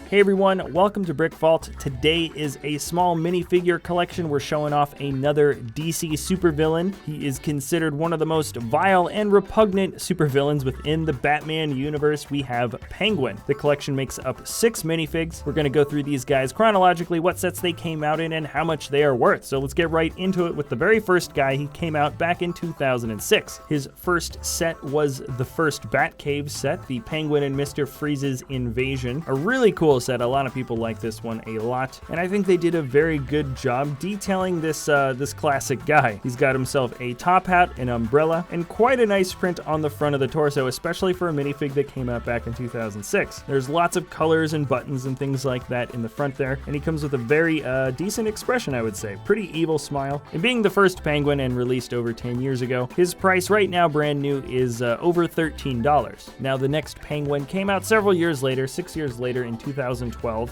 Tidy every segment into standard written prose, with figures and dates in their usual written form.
Hey everyone, welcome to Brick Vault. Today is a small minifigure collection. We're showing off another DC supervillain. He is considered one of the most vile and repugnant supervillains within the Batman universe. We have Penguin. The collection makes up 6 minifigs. We're going to go through these guys chronologically, what sets they came out in, and how much they are worth. So let's get right into it with the very first guy. He came out back in 2006. His first set was the first Batcave set, the Penguin and Mr. Freeze's Invasion. A really cool set. A lot of people like this one a lot, and I think they did a very good job detailing this this classic guy. He's got himself a top hat, an umbrella, and quite a nice print on the front of the torso, especially for a minifig that came out back in 2006. There's lots of colors and buttons and things like that in the front there, and he comes with a very decent expression, I would say. Pretty evil smile. And being the first Penguin and released over 10 years ago, his price right now, brand new, is over $13. Now, the next Penguin came out several years later, 6 years later in 2012,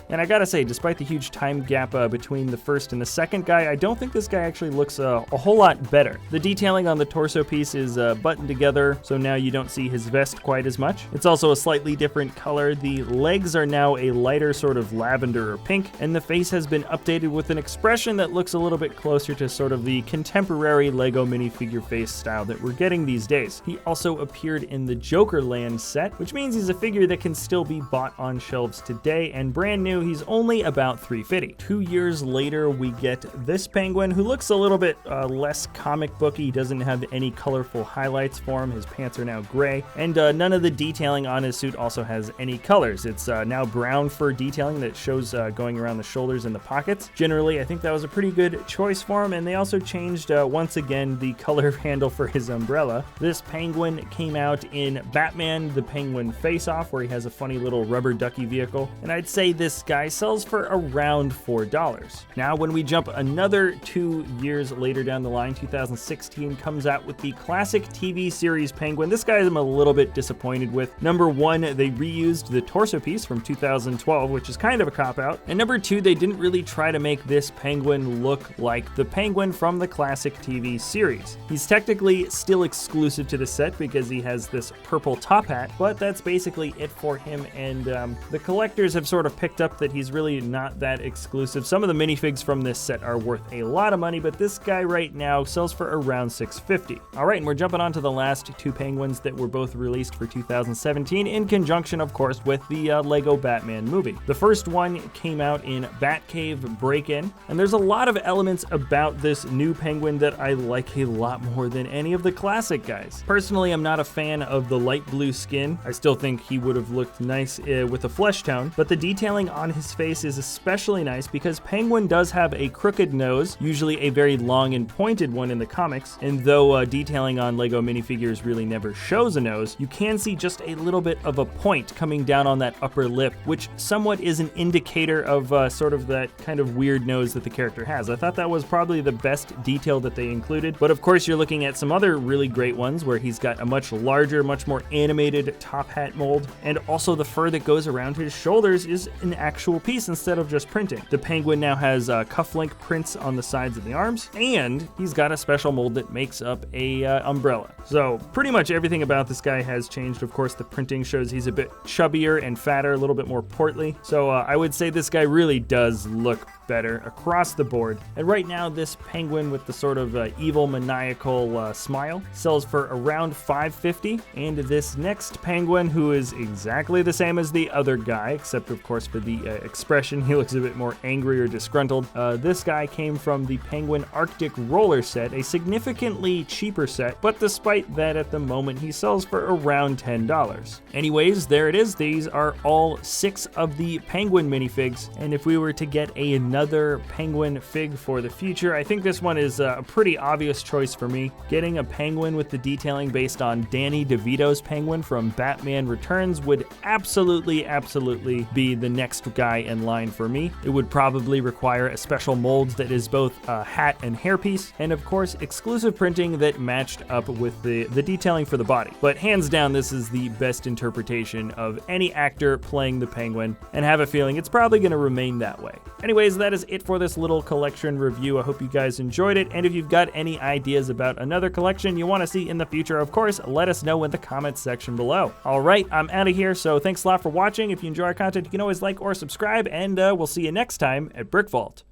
and I gotta say, despite the huge time gap between the first and the second guy, I don't think this guy actually looks a whole lot better. The detailing on the torso piece is buttoned together, so now you don't see his vest quite as much. It's also a slightly different color. The legs are now a lighter sort of lavender or pink, and the face has been updated with an expression that looks a little bit closer to sort of the contemporary Lego minifigure face style that we're getting these days. He also appeared in the Jokerland set, which means he's a figure that can still be bought on shelves today, and brand new, he's only about $3.50. 2 years later, we get this Penguin, who looks a little bit less comic booky. He doesn't have any colorful highlights for him. His pants are now gray, and none of the detailing on his suit also has any colors. It's now brown fur detailing that shows going around the shoulders and the pockets. Generally, I think that was a pretty good choice for him, and they also changed, once again, the color handle for his umbrella. This Penguin came out in Batman the Penguin Face-Off, where he has a funny little rubber ducky vehicle, and I'd say this guy sells for around $4. Now, when we jump another 2 years later down the line, 2016 comes out with the classic TV series Penguin. This guy I'm a little bit disappointed with. Number one, they reused the torso piece from 2012, which is kind of a cop-out. And number two, they didn't really try to make this Penguin look like the Penguin from the classic TV series. He's technically still exclusive to the set because he has this purple top hat, but that's basically it for him, and the collectors have sort of picked up that he's really not that exclusive. Some of the minifigs from this set are worth a lot of money, but this guy right now sells for around $6.50. All right, and we're jumping on to the last 2 Penguins that were both released for 2017 in conjunction, of course, with the Lego Batman movie. The first one came out in Batcave Break-In, and there's a lot of elements about this new Penguin that I like a lot more than any of the classic guys. Personally, I'm not a fan of the light blue skin. I still think he would have looked nice with a flesh tone, but the detailing on his face is especially nice because Penguin does have a crooked nose, usually a very long and pointed one in the comics, and though detailing on Lego minifigures really never shows a nose, you can see just a little bit of a point coming down on that upper lip, which somewhat is an indicator of sort of that kind of weird nose that the character has. I thought that was probably the best detail that they included, but of course you're looking at some other really great ones where he's got a much larger, much more animated top hat mold, and also the fur that goes around his shoulders is an actual piece instead of just printing. The Penguin now has cufflink prints on the sides of the arms, and he's got a special mold that makes up a umbrella. So pretty much everything about this guy has changed. Of course, the printing shows he's a bit chubbier and fatter, a little bit more portly. So I would say this guy really does look better across the board. And right now, this Penguin with the sort of evil, maniacal smile sells for around $5.50. And this next Penguin, who is exactly the same as the other guy, except of course for the expression, he looks a bit more angry or disgruntled. This guy came from the Penguin Arctic Roller set, a significantly cheaper set, but despite that, at the moment, he sells for around $10. Anyways, there it is. These are all 6 of the Penguin minifigs, and if we were to get another Penguin fig for the future, I think this one is a pretty obvious choice for me. Getting a Penguin with the detailing based on Danny DeVito's Penguin from Batman Returns would absolutely be the next guy in line for me. It would probably require a special mold that is both a hat and hairpiece, and of course exclusive printing that matched up with the detailing for the body. But hands down, this is the best interpretation of any actor playing the Penguin, and have a feeling it's probably going to remain that way. Anyways, that is it for this little collection review. I hope you guys enjoyed it, and if you've got any ideas about another collection you want to see in the future, of course, let us know in the comments section below. Alright, I'm out of here, so thanks a lot for watching. If you enjoy our content, you can always like or subscribe, and we'll see you next time at Brick Vault.